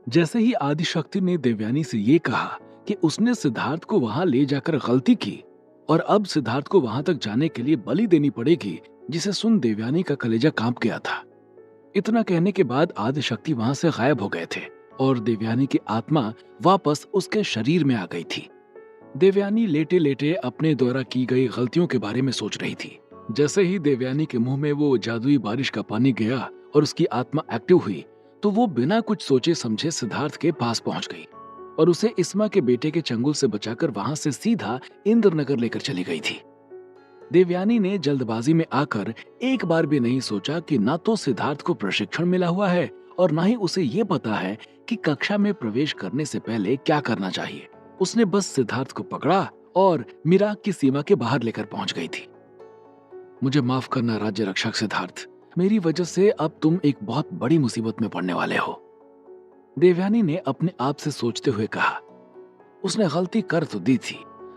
जैसे ही आदिशक्ति ने देवयानी से ये कहा कि उसने सिद्धार्थ को वहां ले जाकर गलती की और अब सिद्धार्थ को वहां तक जाने के लिए बलि देनी पड़ेगी, जिसे सुन देवयानी का कलेजा कांप गया था। इतना कहने के बाद आदिशक्ति वहां से गायब हो गए थे और देवयानी की आत्मा वापस उसके शरीर में आ गई थी। देवयानी लेटे लेटे अपने द्वारा की गई गलतियों के बारे में सोच रही थी। जैसे ही देवयानी के मुंह में वो जादुई बारिश का पानी गया और उसकी आत्मा एक्टिव हुई, तो वो बिना कुछ सोचे समझे सिद्धार्थ के पास पहुंच गई और उसे इस्मा के बेटे के चंगुल से बचाकर वहां से सीधा इंद्रनगर लेकर चली गई थी। देवयानी ने जल्दबाजी में आकर एक बार भी नहीं सोचा कि ना तो सिद्धार्थ को प्रशिक्षण मिला हुआ है और ना ही उसे ये पता है कि कक्षा में प्रवेश करने से पहले क्या करना चाहिए। उसने बस सिद्धार्थ को पकड़ा और मिराग की सीमा के बाहर लेकर पहुंच गई थी। मुझे माफ करना राज्य रक्षक सिद्धार्थ, मेरी वजह से अब तुम एक बहुत बड़ी मुसीबत में पड़ने वाले हो, देवयानी ने अपने आप से सोचते हुए कहा। उसने गलती कर तो दी थी।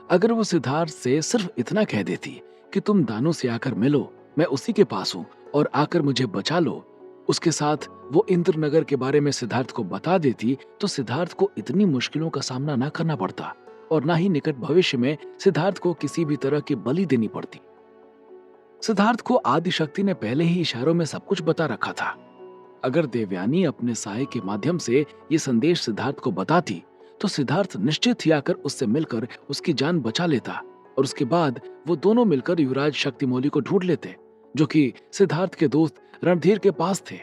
अगर वो सिद्धार्थ से सिर्फ इतना कह देती कि तुम दानों से आकर मिलो, मैं उसी के पास हूं और आकर मुझे बचा लो, उसके साथ वो इंद्रनगर के बारे में सिद्धार्थ को बता देती, तो सिद्धार्थ को इतनी मुश्किलों का सामना ना करना पड़ता और ना ही निकट भविष्य में सिद्धार्थ को किसी भी तरह की बलि देनी पड़ती। सिद्धार्थ को आदिशक्ति ने पहले ही इशारों में सब कुछ बता रखा था। अगर देवयानी अपने साये के माध्यम से ये संदेश सिद्धार्थ को बताती, तो सिद्धार्थ निश्चित ही आकर उससे मिलकर उसकी जान बचा लेता और उसके बाद वो दोनों मिलकर युवराज शक्तिमौली को ढूंढ लेते, जो कि सिद्धार्थ के दोस्त रणधीर के पास थे।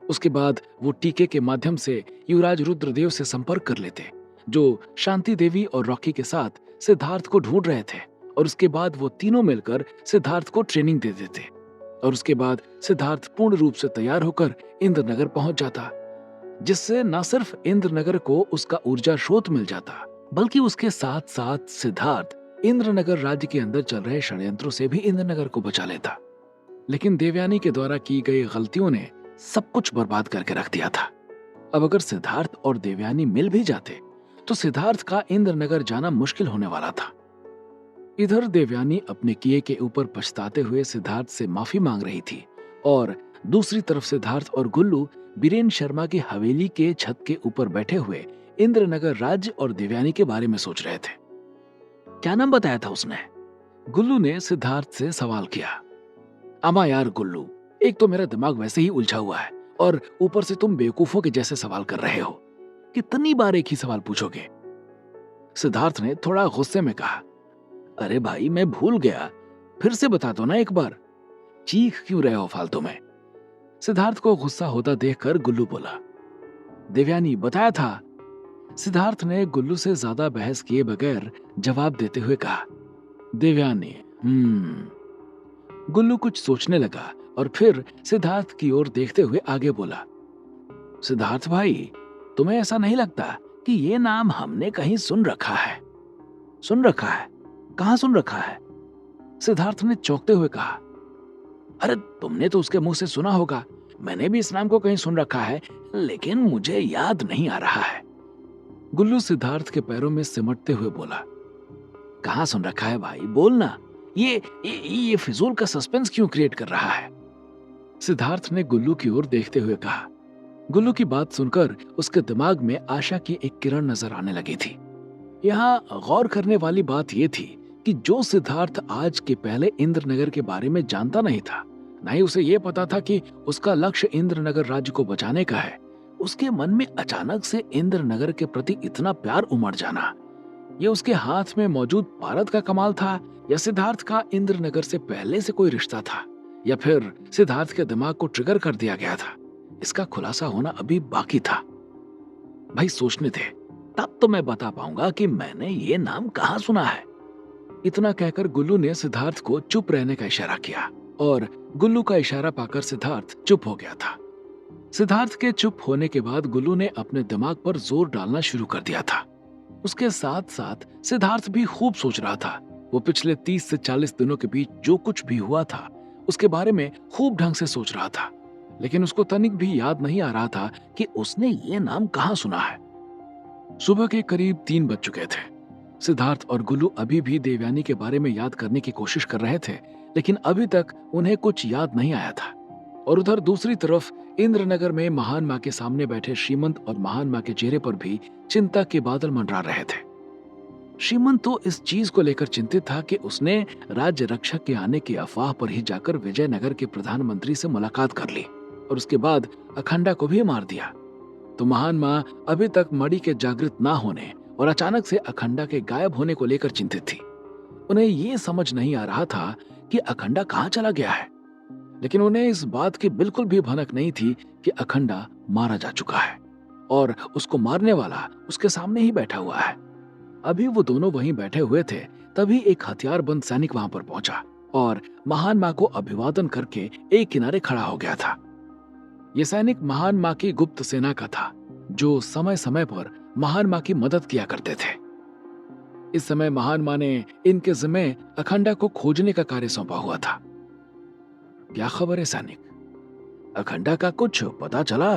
उसके बाद वो टीके के माध्यम से युवराज रुद्रदेव से संपर्क कर लेते, जो शांति देवी और रॉकी के साथ सिद्धार्थ को ढूंढ रहे थे, और उसके बाद वो तीनों मिलकर सिद्धार्थ को ट्रेनिंग दे देते और उसके बाद सिद्धार्थ पूर्ण रूप से तैयार होकर इंद्रनगर पहुंच जाता, जिससे न सिर्फ इंद्रनगर को उसका ऊर्जा स्रोत मिल जाता, बल्कि उसके साथ साथ सिद्धार्थ इंद्रनगर राज्य के अंदर चल रहे षड्यंत्रों से भी इंद्रनगर को बचा लेता। लेकिन देवयानी के द्वारा की गई गलतियों ने सब कुछ बर्बाद करके रख दिया था। अब अगर सिद्धार्थ और देवयानी मिल भी जाते, तो सिद्धार्थ का इंद्रनगर जाना मुश्किल होने वाला था। इधर देवयानी अपने किए के ऊपर पछताते हुए सिद्धार्थ से माफी मांग रही थी और दूसरी तरफ सिद्धार्थ और गुल्लू बीरेन शर्मा की हवेली के छत के ऊपर बैठे हुए इंद्रनगर राज्य और देवयानी के बारे में सोच रहे थे। क्या नाम बताया था उसने? गुल्लू ने सिद्धार्थ से सवाल किया। अमा यार गुल्लू, एक तो मेरा दिमाग वैसे ही उलझा हुआ है और ऊपर से तुम बेवकूफों के जैसे सवाल कर रहे हो। कितनी बार एक ही सवाल पूछोगे? सिद्धार्थ ने थोड़ा गुस्से में कहा। अरे भाई, मैं भूल गया, फिर से बता दो ना एक बार। चीख क्यों रहे हो फालतू में? सिद्धार्थ को गुस्सा होता देखकर गुल्लू बोला। देवयानी बताया था, सिद्धार्थ ने गुल्लू से ज्यादा बहस किए बगैर जवाब देते हुए कहा। देवयानी गुल्लू कुछ सोचने लगा और फिर सिद्धार्थ की ओर देखते हुए आगे बोला। सिद्धार्थ भाई, तुम्हें ऐसा नहीं लगता कि ये नाम हमने कहीं सुन रखा है? सुन रखा है? कहां सुन रखा है? सिद्धार्थ ने चौंकते हुए कहा। अरे तुमने तो उसके मुंह से सुना होगा, मैंने भी इस नाम को कहीं सुन रखा है, लेकिन मुझे याद नहीं आ रहा है। गुल्लू सिद्धार्थ के पैरों में सिमटते हुए बोला। कहां सुन रखा है भाई, बोलना। ये फिजूल का सस्पेंस क्यों क्रिएट कर रहा है? सिद्धार्थ ने गुल्लू की ओर देखते हुए कहा। गुल्लू की बात सुनकर उसके दिमाग में आशा की एक किरण नजर आने लगी थी। यहाँ गौर करने वाली बात यह थी कि जो सिद्धार्थ आज के पहले इंद्रनगर के बारे में जानता नहीं था, न ही उसे यह पता था कि उसका लक्ष्य इंद्रनगर राज्य को बचाने का है, उसके मन में अचानक से इंद्रनगर के प्रति इतना प्यार उमड़ जाना, यह उसके हाथ में मौजूद पारद का कमाल था या सिद्धार्थ का इंद्रनगर से पहले से कोई रिश्ता था, या फिर सिद्धार्थ के दिमाग को ट्रिगर कर दिया गया था? इसका खुलासा होना अभी बाकी था। भाई सोचने थे, तब तो मैं बता पाऊंगा कि मैंने ये नाम कहां सुना है। इतना कहकर गुल्लू ने सिद्धार्थ को चुप रहने का इशारा किया और गुल्लू का इशारा पाकर सिद्धार्थ चुप हो गया था। सिद्धार्थ के चुप होने के बाद गुल्लू ने अपने दिमाग पर जोर डालना शुरू कर दिया था। उसके साथ साथ सिद्धार्थ भी खूब सोच रहा था। वो पिछले 30 से 40 दिनों के बीच जो कुछ भी हुआ था उसके बारे में खूब ढंग से सोच रहा था, लेकिन उसको तनिक भी याद नहीं आ रहा था कि उसने ये नाम कहां सुना है। सुबह के करीब 3 बज चुके थे। सिद्धार्थ और गुल्लू अभी भी देवयानी के बारे में याद करने की कोशिश कर रहे थे, लेकिन अभी तक उन्हें कुछ याद नहीं आया था। और उधर दूसरी तरफ इंद्रनगर में महान माँ के सामने बैठे श्रीमंत और महान माँ के चेहरे पर भी चिंता के बादल मंडरा रहे थे। श्रीमंत तो इस चीज को लेकर चिंतित था कि उसने राज्य रक्षक के आने की अफवाह पर ही जाकर विजयनगर के प्रधानमंत्री से मुलाकात कर ली और उसके बाद अखंडा को भी मार दिया। तो महान माँ अभी तक मणि के जागृत ना होने और अचानक से अखंडा के गायब होने को लेकर चिंतित थी। उन्हें ये समझ नहीं आ रहा था कि अखंडा कहाँ चला गया है, लेकिन उन्हें इस बात की बिल्कुल भी भनक नहीं थी कि अखंडा मारा जा चुका है और उसको मारने वाला उसके सामने ही बैठा हुआ है। अभी वो दोनों वहीं बैठे हुए थे, तभी एक हथियारबंद सैनिक वहां पर पहुंचा और महान माँ को अभिवादन करके एक किनारे खड़ा हो गया था। ये सैनिक महान माँ की गुप्त सेना का था, जो समय समय पर महान माँ की मदद किया करते थे। इस समय महान माँ ने इनके जिम्मे अखंडा को खोजने का कार्य सौंपा हुआ था। क्या खबर है सैनिक, अखंडा का कुछ पता चला?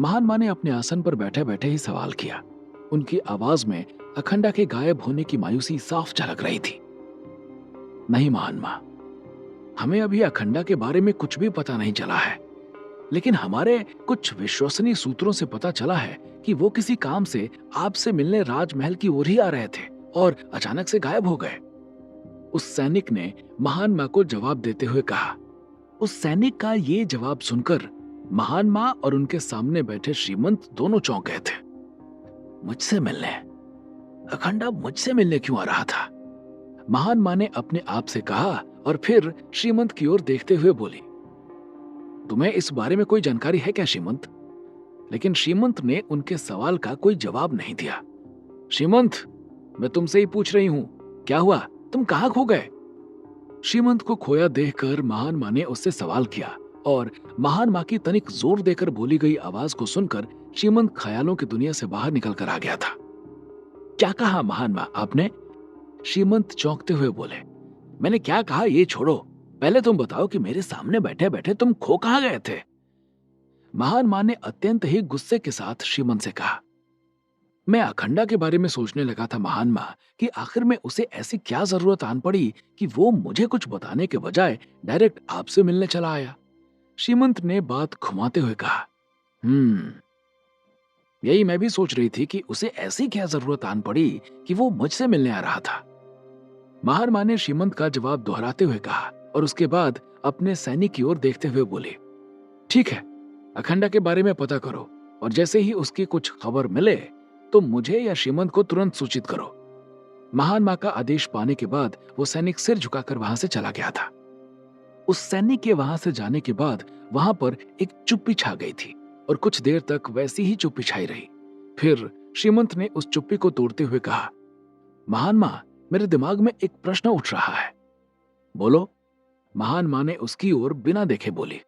महान माँ ने अपने आसन पर बैठे बैठे ही सवाल किया। उनकी आवाज में अखंडा के गायब होने की मायूसी साफ झलक रही थी। नहीं महान माँ, हमें अभी अखंडा के बारे में कुछ भी पता नहीं चला है, लेकिन हमारे कुछ विश्वसनीय सूत्रों से पता चला है कि वो किसी काम से आपसे मिलने राजमहल की ओर ही आ रहे थे और अचानक से गायब हो गए। उस सैनिक ने महान माँ को जवाब देते हुए कहा। उस सैनिक का ये जवाब सुनकर महान माँ और उनके सामने बैठे श्रीमंत दोनों चौंक गए थे। मुझसे मिलने? अखंडा मुझसे मिलने क्यों आ रहा था? महान माँ ने अपने आप से कहा और फिर श्रीमंत की ओर देखते हुए बोली, तुम्हें इस बारे में कोई जानकारी है क्या श्रीमंत? लेकिन श्रीमंत ने उनके सवाल का कोई जवाब नहीं दिया। श्रीमंत, मैं तुमसे ही पूछ रही हूं, क्या हुआ? तुम कहां खो गए? श्रीमंत को खोया देखकर महान माँ ने उससे सवाल किया और महान माँ की तनिक जोर देकर बोली गई आवाज को सुनकर श्रीमंत ख्यालों की दुनिया से बाहर निकल कर आ गया था। क्या कहा महान माँ आपने? श्रीमंत चौंकते हुए बोले। मैंने क्या कहा ये छोड़ो, पहले तुम बताओ कि मेरे सामने बैठे बैठे तुम खो कहाँ गए थे? महान माँ ने अत्यंत ही गुस्से के साथ श्रीमंत से कहा। मैं अखंडा के बारे में सोचने लगा था महान माँ कि आखिर में उसे ऐसी क्या जरूरत आन पड़ी कि वो मुझे कुछ बताने के बजाय डायरेक्ट आपसे मिलने चला आया। श्रीमंत ने बात घुमाते हुए कहा। यही मैं भी सोच रही थी कि उसे ऐसी क्या जरूरत आन पड़ी कि वो मुझसे मिलने आ रहा था। महान माँ ने श्रीमंत का जवाब दोहराते हुए कहा और उसके बाद अपने सैनिक की ओर देखते हुए बोले, ठीक है, अखंडा के बारे में पता करो और जैसे ही उसकी कुछ खबर मिले तो मुझे या श्रीमंत को तुरंत सूचित करो। महान माँ का आदेश पाने के बाद वो सैनिक सिर झुकाकर वहां से चला गया था। उस सैनिक के वहां से जाने के बाद वहां पर एक चुप्पी छा गई थी और कुछ देर तक वैसी ही चुप्पी छाई रही। फिर श्रीमंत ने उस चुप्पी को तोड़ते हुए कहा, महान माँ, मेरे दिमाग में एक प्रश्न उठ रहा है। बोलो। महान माँ ने उसकी ओर बिना देखे बोली।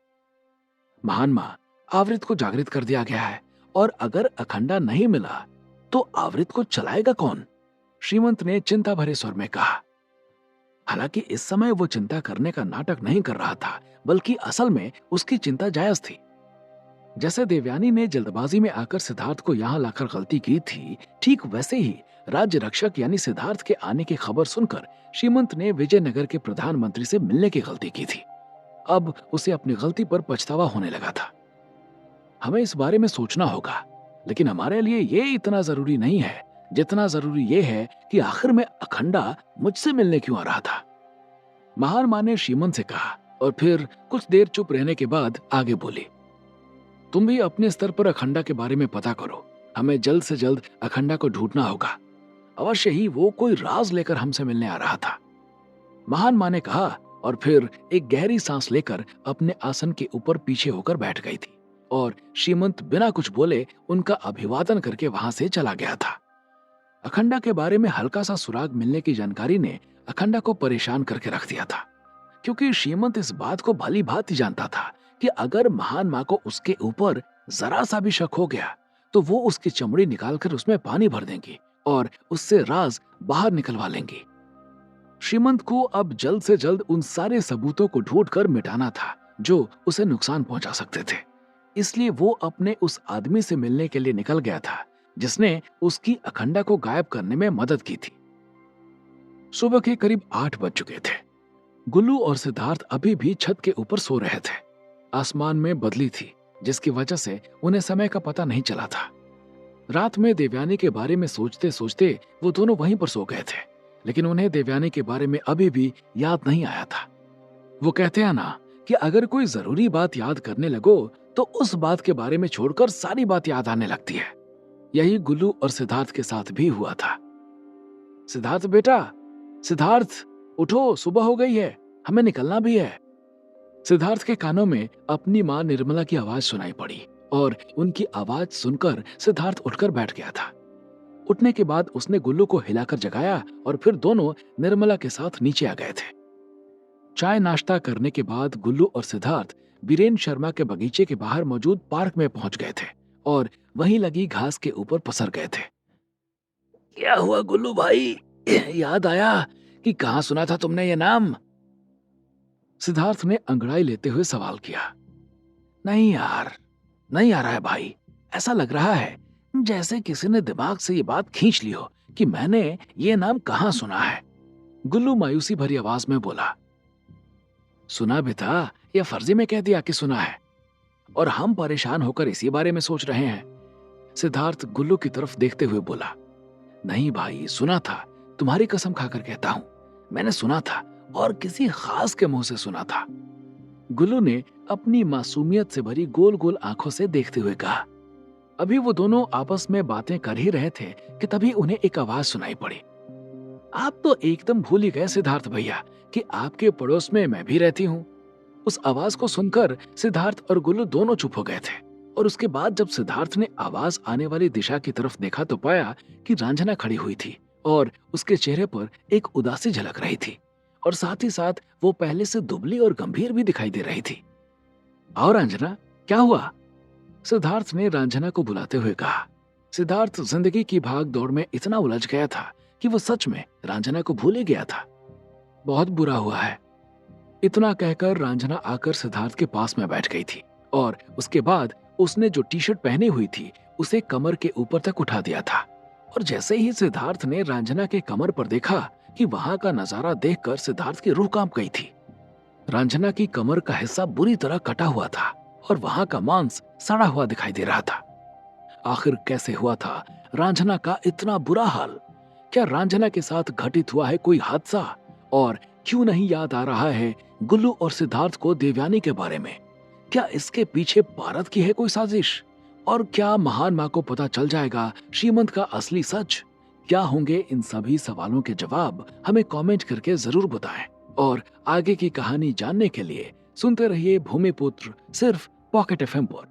महान माँ, आवृत को जागृत कर दिया गया है और अगर अखंडा नहीं मिला तो आवृत को चलाएगा कौन? श्रीमंत ने चिंता भरे स्वर में कहा। हालांकि इस समय वो चिंता करने का नाटक नहीं कर रहा था, बल्कि असल में उसकी चिंता जायज थी। जैसे देवयानी ने जल्दबाजी में आकर सिद्धार्थ को यहाँ लाकर गलती की थी, ठीक वैसे ही राज्य रक्षक यानी सिद्धार्थ के आने की खबर सुनकर श्रीमंत ने विजयनगर के प्रधानमंत्री से मिलने की गलती की थी। अब उसे अपनी गलती पर पछतावा होने लगा था। हमें इस बारे में सोचना होगा, लेकिन हमारे लिए ये इतना जरूरी नहीं है जितना जरूरी ये है कि आखिर में अखंडा मुझसे मिलने क्यों आ रहा था। महान माँ ने श्रीमंत से कहा और फिर कुछ देर चुप रहने के बाद आगे बोली, तुम भी अपने स्तर पर अखंडा के बारे में पता करो। हमें जल्द से जल्द अखंडा को ढूंढना होगा। अवश्य ही वो कोई राज लेकर हमसे मिलने आ रहा था। महान माँ ने कहा और फिर एक गहरी सांस लेकर अपने आसन के ऊपर पीछे होकर बैठ गई थी और श्रीमंत बिना कुछ बोले उनका अभिवादन करके वहां से चला गया था। अखंडा के बारे में हल्का सा सुराग मिलने की जानकारी ने अखंडा को परेशान करके रख दिया था, क्योंकि श्रीमंत इस बात को भली भांति जानता था कि अगर महान माँ को उसके ऊपर जरा सा भी शक हो गया तो वो उसकी चमड़ी निकालकर उसमें पानी भर देंगी और उससे राज बाहर निकलवा लेंगी। श्रीमंत को अब जल्द से जल्द उन सारे सबूतों को ढूंढकर मिटाना था जो उसे नुकसान पहुंचा सकते थे। इसलिए वो अपने उस आदमी से मिलने के लिए निकल गया था जिसने उसकी अखंडा को गायब करने में मदद की थी। सुबह के करीब 8 बज चुके थे। गुल्लू और सिद्धार्थ अभी भी छत के ऊपर सो रहे थे। आसमान में बदली थी, जिसकी वजह से उन्हें समय का पता नहीं चला था। रात में देवयानी के बारे में सोचते सोचते वो दोनों वहीं पर सो गए थे, लेकिन उन्हें देवयानी के बारे में अभी भी याद नहीं आया था। वो कहते हैं ना कि अगर कोई जरूरी बात याद करने लगो तो उस बात के बारे में छोड़कर सारी बात याद आने लगती है। यही गुल्लू और सिद्धार्थ के साथ भी हुआ था। सिद्धार्थ बेटा, सिद्धार्थ उठो, सुबह हो गई है, हमें निकलना भी है। सिद्धार्थ के कानों में अपनी माँ निर्मला की आवाज सुनाई पड़ी और उनकी आवाज सुनकर सिद्धार्थ उठकर बैठ गया था। उठने के बाद उसने गुल्लू को हिलाकर जगाया और फिर दोनों निर्मला के साथ नीचे आ गए थे। चाय नाश्ता करने के बाद गुल्लू और सिद्धार्थ बीरेन शर्मा के बगीचे के बाहर मौजूद पार्क में पहुंच गए थे और वहीं लगी घास के ऊपर पसर गए थे। क्या हुआ गुल्लू भाई, याद आया कि कहाँ सुना था तुमने ये नाम? सिद्धार्थ ने अंगड़ाई लेते हुए सवाल किया। नहीं यार, नहीं आ रहा है भाई। ऐसा लग रहा है जैसे किसी ने दिमाग से ये बात खींच ली हो कि मैंने ये नाम कहाँ सुना है। गुल्लू मायूसी भरी आवाज में बोला। सुना भी था या फर्जी में कह दिया कि सुना है, और हम परेशान होकर इसी बारे में सोच रहे हैं। सिद्धार्थ गुल्लू की तरफ देखते हुए बोला। नहीं भाई, सुना था, तुम्हारी कसम खाकर कहता हूं, मैंने सुना था और किसी खास के मुंह से सुना था। गुल्लू ने अपनी मासूमियत से भरी गोल गोल आंखों से देखते हुए कहा। अभी वो दोनों आपस में बातें कर ही रहे थे कि तभी उन्हें एक आवाज सुनाई पड़ी। आप तो एकदम भूल ही गए सिद्धार्थ भैया कि आपके पड़ोस में मैं भी रहती हूँ। उस आवाज को सुनकर सिद्धार्थ और गुल्लू दोनों चुप हो गए थे, और उसके बाद जब सिद्धार्थ ने आवाज आने वाली दिशा की तरफ देखा तो पाया कि रंजना खड़ी हुई थी और उसके चेहरे पर एक उदासी झलक रही थी, और साथ ही साथ वो पहले से दुबली और गंभीर भी दिखाई दे रही थी। और रंजना, क्या हुआ? सिद्धार्थ ने रंजना को बुलाते हुए कहा। सिद्धार्थ जिंदगी की भाग दौड़ में इतना उलझ गया था कि वो सच में रंजना को भूल ही गया था। बहुत बुरा हुआ है। इतना कहकर रंजना आकर सिद्धार्थ के पास में बैठ गई थी, और उसके बाद उसने जो टी शर्ट पहनी हुई थी उसे कमर के ऊपर तक उठा दिया था। और जैसे ही सिद्धार्थ ने रंजना के कमर पर देखा कि वहां का नजारा देखकर सिद्धार्थ की रूह कांप गई थी। रंजना की कमर का हिस्सा बुरी तरह कटा हुआ था और वहां का मांस सड़ा हुआ दिखाई दे रहा था। आखिर कैसे हुआ था रंजना का इतना बुरा हाल? क्या रंजना के साथ घटित हुआ है कोई हादसा? और क्यों नहीं याद आ रहा है गुल्लू और सिद्धार्थ को देवयानी के बारे में? क्या इसके पीछे भारत की है कोई साजिश? और क्या महान माँ को पता चल जाएगा श्रीमंत का असली सच? क्या होंगे इन सभी सवालों के जवाब? हमें कमेंट करके जरूर बताएं, और आगे की कहानी जानने के लिए सुनते रहिए भूमिपुत्र सिर्फ पॉकेट एफएम पर।